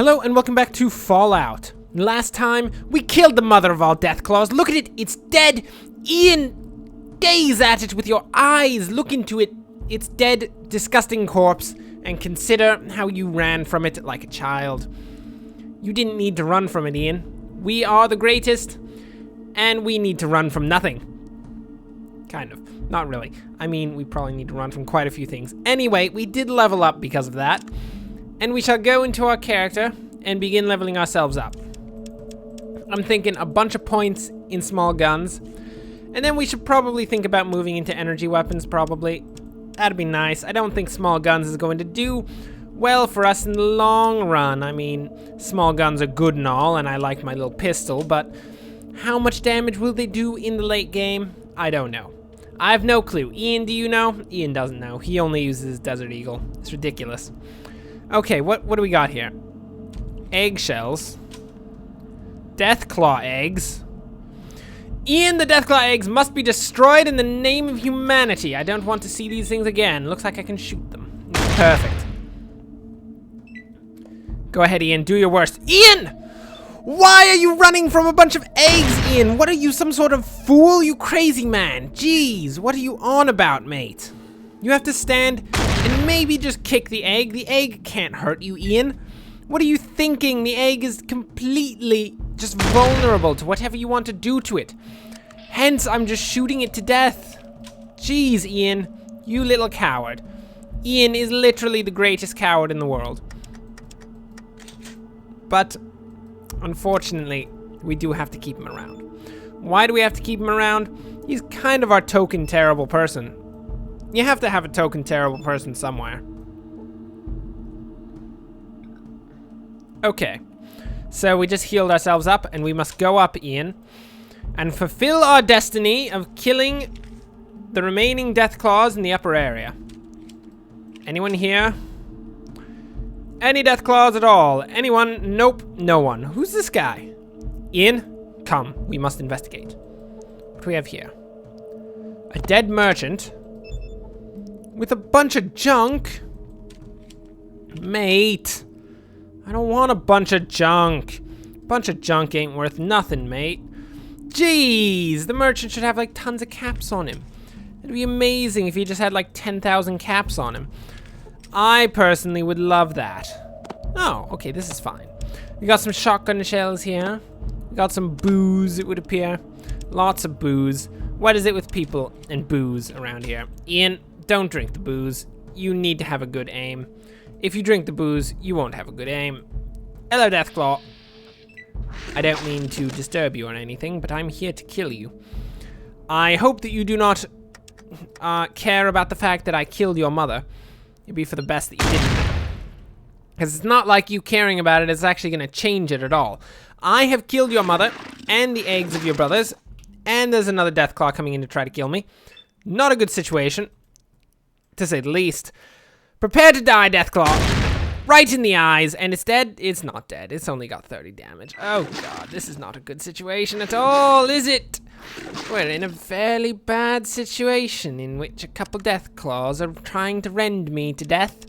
Hello and welcome back to Fallout. Last time, we killed the mother of all Deathclaws. Look at it, it's dead. Ian, gaze at it with your eyes. Look into it. It's dead, disgusting corpse. And consider how you ran from it like a child. You didn't need to run from it, Ian. We are the greatest, and we need to run from nothing. Kind of. Not really. I mean, we probably need to run from quite a few things. Anyway, we did level up because of that. And we shall go into our character and begin leveling ourselves up. I'm thinking a bunch of points in small guns. And then we should probably think about moving into energy weapons, probably. That'd be nice. I don't think small guns is going to do well for us in the long run. I mean, small guns are good and all, and I like my little pistol, but how much damage will they do in the late game? I don't know. I have no clue. Ian, do you know? Ian doesn't know. He only uses Desert Eagle. It's ridiculous. Okay, what do we got here? Eggshells. Deathclaw Eggs. Ian, the Deathclaw Eggs must be destroyed in the name of humanity. I don't want to see these things again. Looks like I can shoot them. Perfect. Go ahead, Ian. Do your worst. Ian! Why are you running from a bunch of eggs, Ian? What are you, some sort of fool? You crazy man. Jeez, what are you on about, mate? You have to stand and maybe just kick the egg. The egg can't hurt you, Ian. What are you thinking? The egg is completely just vulnerable to whatever you want to do to it. Hence, I'm just shooting it to death. Jeez, Ian, you little coward. Ian is literally the greatest coward in the world. But, unfortunately, we do have to keep him around. Why do we have to keep him around? He's kind of our token terrible person. You have to have a token terrible person somewhere. Okay. So we just healed ourselves up, and we must go up, Ian, and fulfill our destiny of killing the remaining Deathclaws in the upper area. Anyone here? Any Deathclaws at all? Anyone? Nope, no one. Who's this guy? Ian, come, we must investigate. What do we have here? A dead merchant with a bunch of junk? Mate, I don't want a bunch of junk. Bunch of junk ain't worth nothing, mate. Jeez, the merchant should have like tons of caps on him. It'd be amazing if he just had like 10,000 caps on him. I personally would love that. Oh, okay, this is fine. We got some shotgun shells here. We got some booze, it would appear. Lots of booze. What is it with people and booze around here? Ian, don't drink the booze. You need to have a good aim. If you drink the booze, you won't have a good aim. Hello, Deathclaw. I don't mean to disturb you or anything, but I'm here to kill you. I hope that you do not care about the fact that I killed your mother. It'd be for the best that you didn't. Because it's not like you caring about it is actually going to change it at all. I have killed your mother and the eggs of your brothers, and there's another Deathclaw coming in to try to kill me. Not a good situation, to say the least. Prepare to die, Deathclaw. Right in the eyes, and it's dead. It's not dead. It's only got 30 damage. Oh god, this is not a good situation at all, is it? We're in a fairly bad situation in which a couple Deathclaws are trying to rend me to death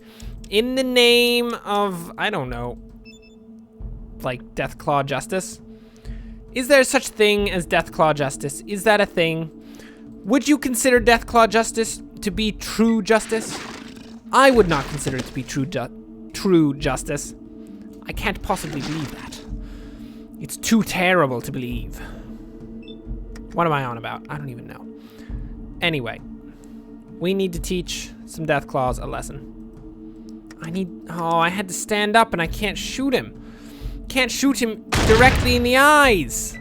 in the name of, I don't know, like Deathclaw Justice. Is there such thing as Deathclaw Justice? Is that a thing? Would you consider Deathclaw Justice to be true justice? I would not consider it to be true justice. I can't possibly believe that. It's too terrible to believe. What am I on about? I don't even know. Anyway, we need to teach some Deathclaws a lesson. I had to stand up and I can't shoot him. Can't shoot him directly in the eyes.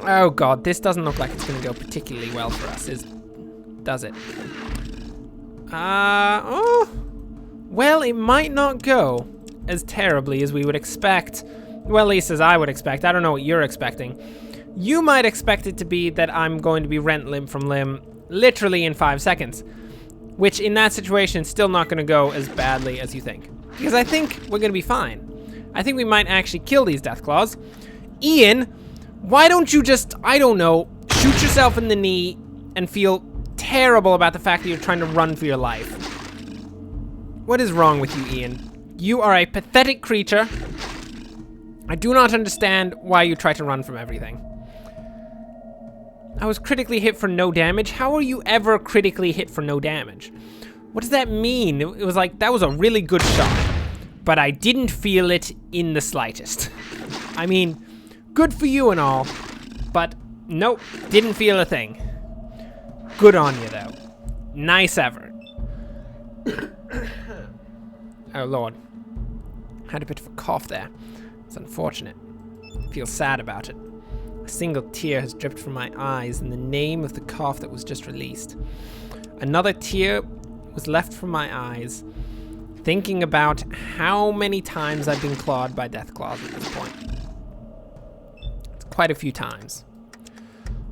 Oh god, this doesn't look like it's gonna go particularly well for us, does it? Well, it might not go as terribly as we would expect. Well, at least as I would expect. I don't know what you're expecting. You might expect it to be that I'm going to be rent limb from limb literally in 5 seconds, which in that situation is still not going to go as badly as you think. Because I think we're going to be fine. I think we might actually kill these Deathclaws. Ian, why don't you just, I don't know, shoot yourself in the knee and feel terrible about the fact that you're trying to run for your life? What is wrong with you, Ian? You are a pathetic creature. I do not understand why you try to run from everything. I was critically hit for no damage. How are you ever critically hit for no damage? What does that mean? It was like, that was a really good shot, but I didn't feel it in the slightest. I mean, good for you and all, but nope, didn't feel a thing. Good on you, though. Nice effort. Oh, Lord. Had a bit of a cough there. It's unfortunate. I feel sad about it. A single tear has dripped from my eyes in the name of the cough that was just released. Another tear was left from my eyes, thinking about how many times I've been clawed by Deathclaws at this point. It's quite a few times.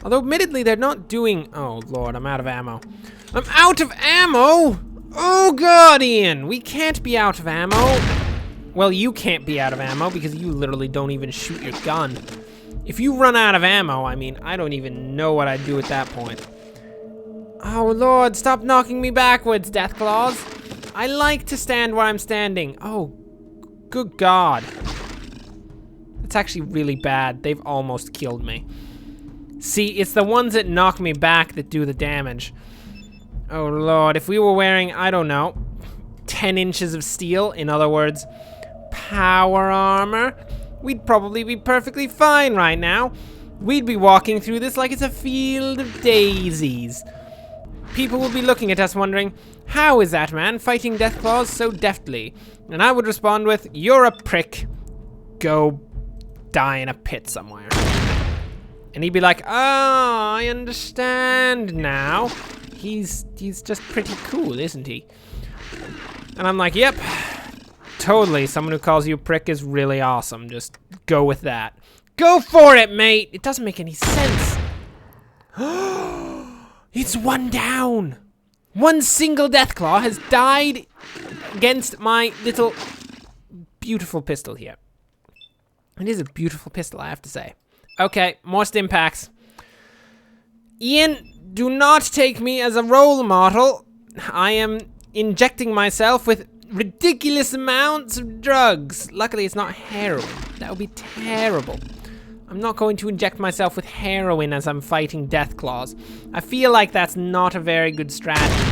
Although, admittedly, they're not doing... Oh, Lord, I'm out of ammo. I'm out of ammo! Oh, God, Ian! We can't be out of ammo. Well, you can't be out of ammo because you literally don't even shoot your gun. If you run out of ammo, I mean, I don't even know what I'd do at that point. Oh, Lord, stop knocking me backwards, Deathclaws. I like to stand where I'm standing. Oh, good God. That's actually really bad. They've almost killed me. See, it's the ones that knock me back that do the damage. Oh, Lord, if we were wearing, I don't know, 10 inches of steel, in other words, power armor, we'd probably be perfectly fine right now. We'd be walking through this like it's a field of daisies. People would be looking at us wondering, how is that man fighting Deathclaws so deftly? And I would respond with, you're a prick. Go die in a pit somewhere. And he'd be like, oh, I understand now. He's just pretty cool, isn't he? And I'm like, yep, totally. Someone who calls you a prick is really awesome. Just go with that. Go for it, mate. It doesn't make any sense. It's one down. One single Deathclaw has died against my little beautiful pistol here. It is a beautiful pistol, I have to say. Okay, more stim packs. Ian, do not take me as a role model. I am injecting myself with ridiculous amounts of drugs. Luckily, it's not heroin. That would be terrible. I'm not going to inject myself with heroin as I'm fighting Deathclaws. I feel like that's not a very good strategy.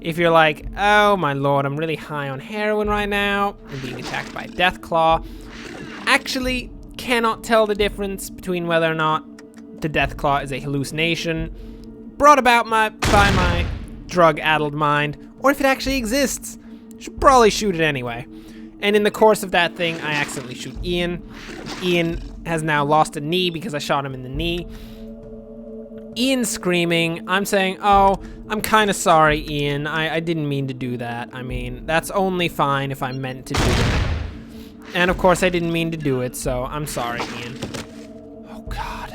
If you're like, oh my Lord, I'm really high on heroin right now, I'm being attacked by Deathclaw. Actually, cannot tell the difference between whether or not the Deathclaw is a hallucination brought about by my drug-addled mind, or if it actually exists. Should probably shoot it anyway. And in the course of that thing, I accidentally shoot Ian. Ian has now lost a knee because I shot him in the knee. Ian's screaming. I'm saying, oh, I'm kind of sorry, Ian. I didn't mean to do that. I mean, that's only fine if I meant to do it. And of course, I didn't mean to do it, so I'm sorry, Ian. Oh, God.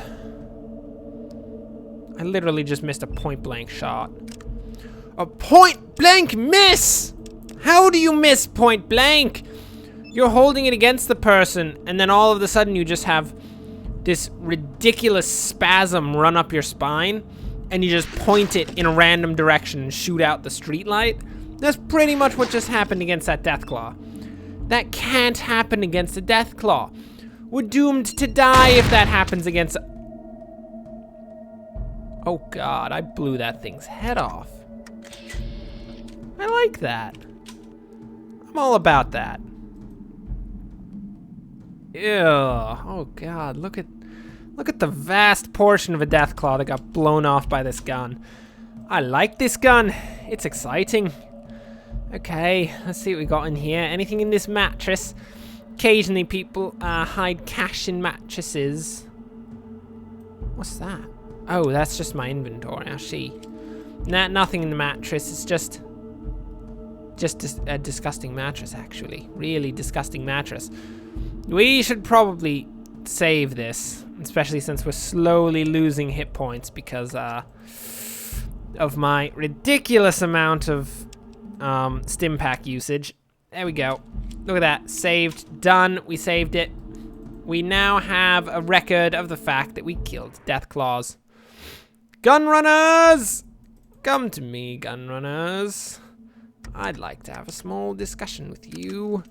I literally just missed a point-blank shot. A point-blank miss! How do you miss point-blank? You're holding it against the person, and then all of a sudden you just have this ridiculous spasm run up your spine, and you just point it in a random direction and shoot out the streetlight. That's pretty much what just happened against that Deathclaw. That can't happen against a Deathclaw. We're doomed to die if that happens against a... Oh God, I blew that thing's head off. I like that. I'm all about that. Ew. Oh God, look at the vast portion of a Deathclaw that got blown off by this gun. I like this gun. It's exciting. Okay, let's see what we got in here. Anything in this mattress? Occasionally people hide cash in mattresses. What's that? Oh, that's just my inventory, I see. Nah, nothing in the mattress. It's just a disgusting mattress, actually. Really disgusting mattress. We should probably save this, especially since we're slowly losing hit points because of my ridiculous amount of stim pack usage. There we go. Look at that. Saved. Done. We saved it. We now have a record of the fact that we killed Deathclaws. Gun runners! Come to me, gun runners. I'd like to have a small discussion with you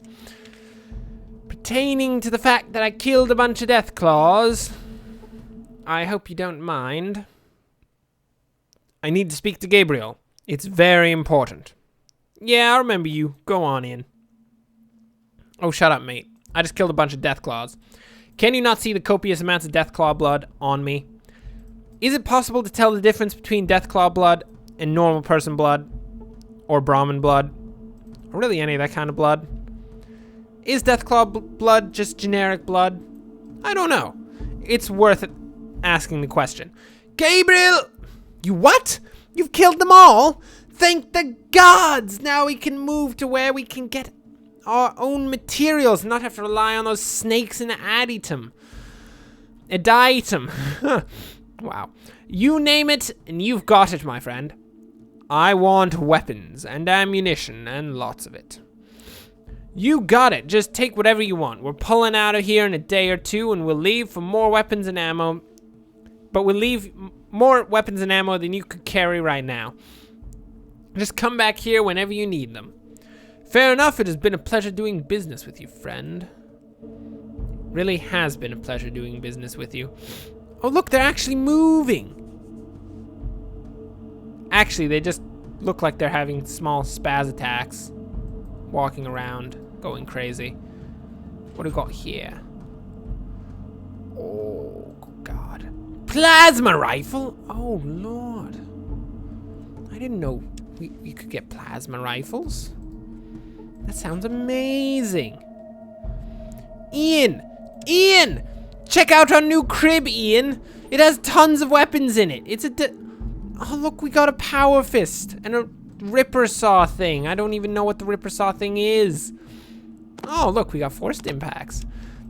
pertaining to the fact that I killed a bunch of Deathclaws. I hope you don't mind. I need to speak to Gabriel. It's very important. Yeah, I remember you. Go on in. Oh, shut up, mate. I just killed a bunch of Deathclaws. Can you not see the copious amounts of Deathclaw blood on me? Is it possible to tell the difference between Deathclaw blood and normal person blood? Or Brahmin blood? Or really any of that kind of blood? Is Deathclaw blood just generic blood? I don't know. It's worth asking the question. Gabriel! You what? You've killed them all? Thank the gods! Now we can move to where we can get our own materials, not have to rely on those snakes in Aditum. Wow. You name it, and you've got it, my friend. I want weapons and ammunition and lots of it. You got it. Just take whatever you want. We're pulling out of here in a day or two, and we'll leave for more weapons and ammo. But we'll leave more weapons and ammo than you could carry right now. Just come back here whenever you need them. Fair enough, it has been a pleasure doing business with you, friend. Really has been a pleasure doing business with you. Oh, look, they're actually moving. Actually, they just look like they're having small spaz attacks. Walking around, going crazy. What do we got here? Oh, God. Plasma rifle? Oh, Lord. I didn't know we could get plasma rifles. That sounds amazing. Ian! Ian! Check out our new crib, Ian! It has tons of weapons in it. It's a oh, look, we got a power fist and a ripper saw thing. I don't even know what the ripper saw thing is. Oh, look, we got 4 stim packs.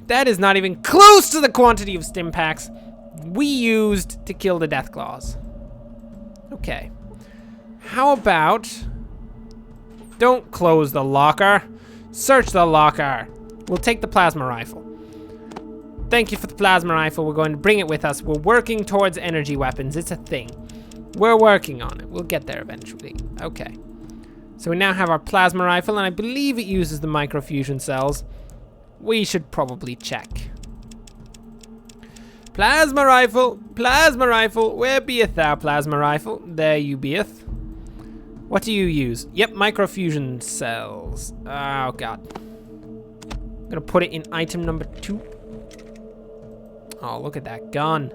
That is not even close to the quantity of stim packs we used to kill the Deathclaws. Okay. How about... Don't close the locker. Search the locker. We'll take the plasma rifle. Thank you for the plasma rifle. We're going to bring it with us. We're working towards energy weapons. It's a thing. We're working on it. We'll get there eventually. Okay. So we now have our plasma rifle, and I believe it uses the microfusion cells. We should probably check. Plasma rifle! Plasma rifle! Where beeth thou, plasma rifle? There you beeth. What do you use? Yep, microfusion cells. Oh, God. I'm gonna put it in item number 2. Oh, look at that gun.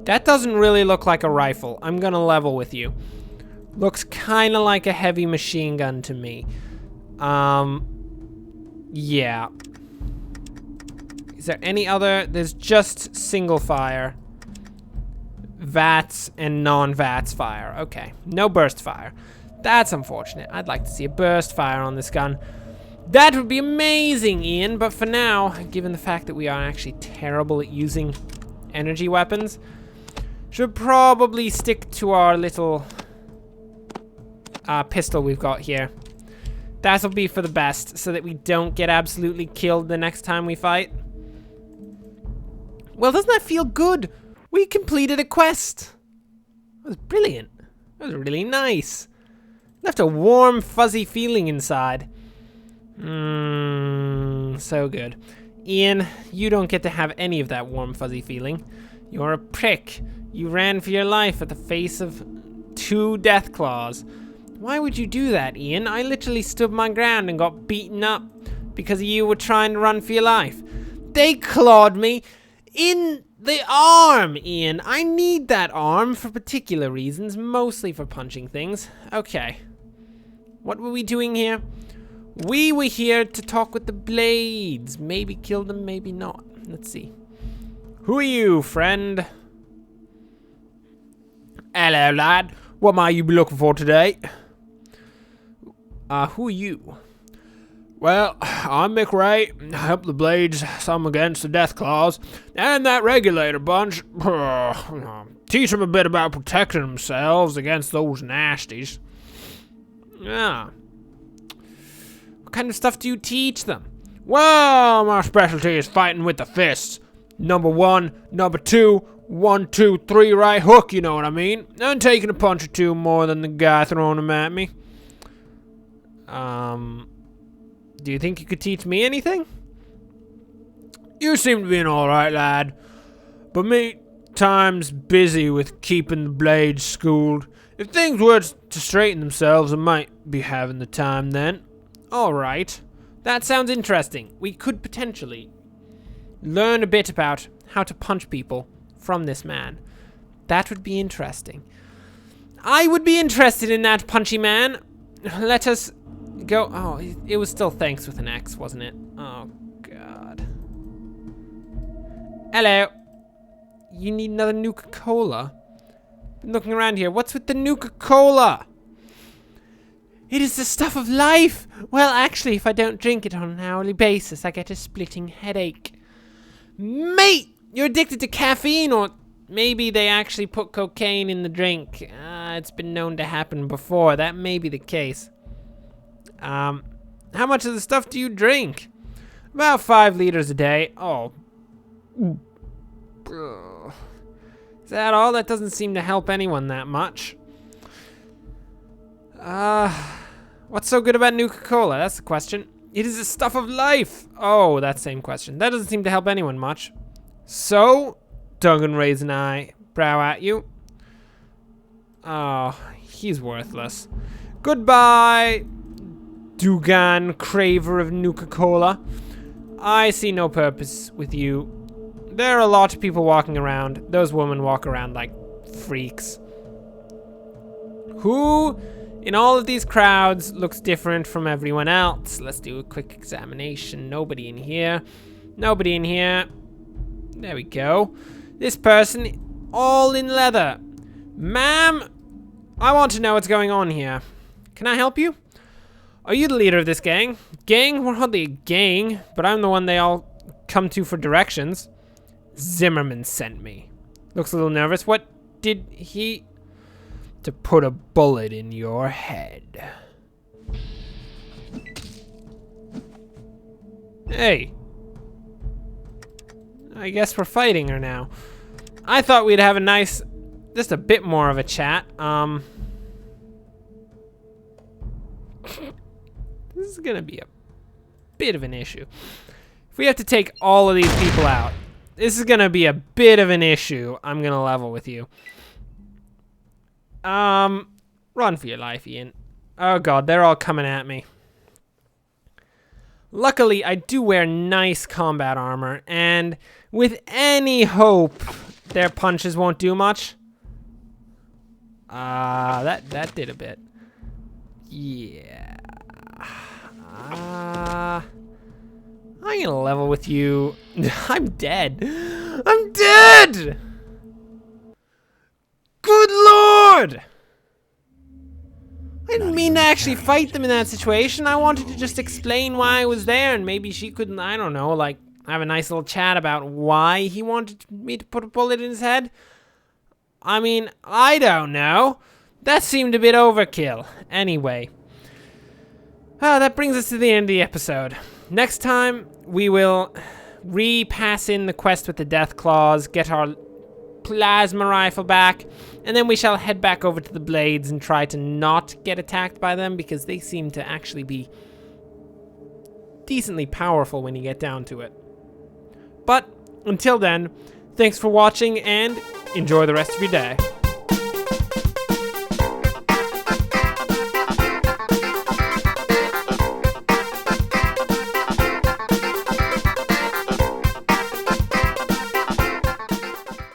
That doesn't really look like a rifle. I'm gonna level with you. Looks kind of like a heavy machine gun to me. Yeah. Is there any other? There's just single fire. VATS and non-VATS fire. Okay, no burst fire. That's unfortunate. I'd like to see a burst fire on this gun. That would be amazing, Ian, but for now, given the fact that we are actually terrible at using energy weapons, should probably stick to our little pistol we've got here. That'll be for the best, so that we don't get absolutely killed the next time we fight. Well, doesn't that feel good? We completed a quest. That was brilliant. That was really nice. Left a warm, fuzzy feeling inside. So good. Ian, you don't get to have any of that warm, fuzzy feeling. You're a prick. You ran for your life at the face of 2 Deathclaws. Why would you do that, Ian? I literally stood my ground and got beaten up because you were trying to run for your life. They clawed me in the arm, Ian. I need that arm for particular reasons, mostly for punching things. Okay. What were we doing here? We were here to talk with the Blades. Maybe kill them, maybe not. Let's see. Who are you, friend? Hello, lad. What might you be looking for today? Who are you? Well, I'm Mick Ray. I help the Blades, some against the Deathclaws, and that regulator bunch. Teach them a bit about protecting themselves against those nasties. Yeah. What kind of stuff do you teach them? Well, my specialty is fighting with the fists. Number 1, number 2, 1, 2, 3, right hook, you know what I mean? And taking a punch or two more than the guy throwing them at me. Do you think you could teach me anything? You seem to be an alright lad, but me time's busy with keeping the blades schooled. If things were to straighten themselves, I might be having the time then. Alright, that sounds interesting. We could potentially learn a bit about how to punch people from this man. That would be interesting. I would be interested in that, punchy man. Let us go. Oh, it was still thanks with an X, wasn't it? Oh, God. Hello. You need another Nuka-Cola? Been looking around here. What's with the Nuka-Cola? It is the stuff of life. Well, actually, if I don't drink it on an hourly basis, I get a splitting headache. Mate, you're addicted to caffeine, or maybe they actually put cocaine in the drink. It's been known to happen before. That may be the case. How much of the stuff do you drink? About 5 liters a day. Oh. Is that all? That doesn't seem to help anyone that much. What's so good about Nuka-Cola? That's the question. It is the stuff of life. Oh, that same question. That doesn't seem to help anyone much. So, Duggan raised an eyebrow at you. Oh, he's worthless. Goodbye, Dugan, craver of Nuka-Cola. I see no purpose with you. There are a lot of people walking around. Those women walk around like freaks. Who in all of these crowds looks different from everyone else? Let's do a quick examination. Nobody in here. Nobody in here. There we go. This person, all in leather. Ma'am, I want to know what's going on here. Can I help you? Are you the leader of this gang? Gang? We're hardly a gang, but I'm the one they all come to for directions. Zimmerman sent me. Looks a little nervous. What did he... To put a bullet in your head. Hey. I guess we're fighting her now. I thought we'd have a nice... Just a bit more of a chat. This is gonna be a bit of an issue. If we have to take all of these people out, this is gonna be a bit of an issue. I'm gonna level with you. Run for your life, Ian. Oh God, they're all coming at me. Luckily, I do wear nice combat armor, and with any hope, their punches won't do much. That did a bit. Yeah. I'm gonna level with you. I'm dead. I'm dead! Good Lord! I didn't mean to actually fight them in that situation. I wanted to just explain why I was there, and maybe she couldn't, I don't know, like, have a nice little chat about why he wanted me to put a bullet in his head. I mean, I don't know. That seemed a bit overkill. Anyway. That brings us to the end of the episode. Next time, we will repass in the quest with the Deathclaws, get our plasma rifle back, and then we shall head back over to the Blades and try to not get attacked by them, because they seem to actually be decently powerful when you get down to it. But until then, thanks for watching and enjoy the rest of your day.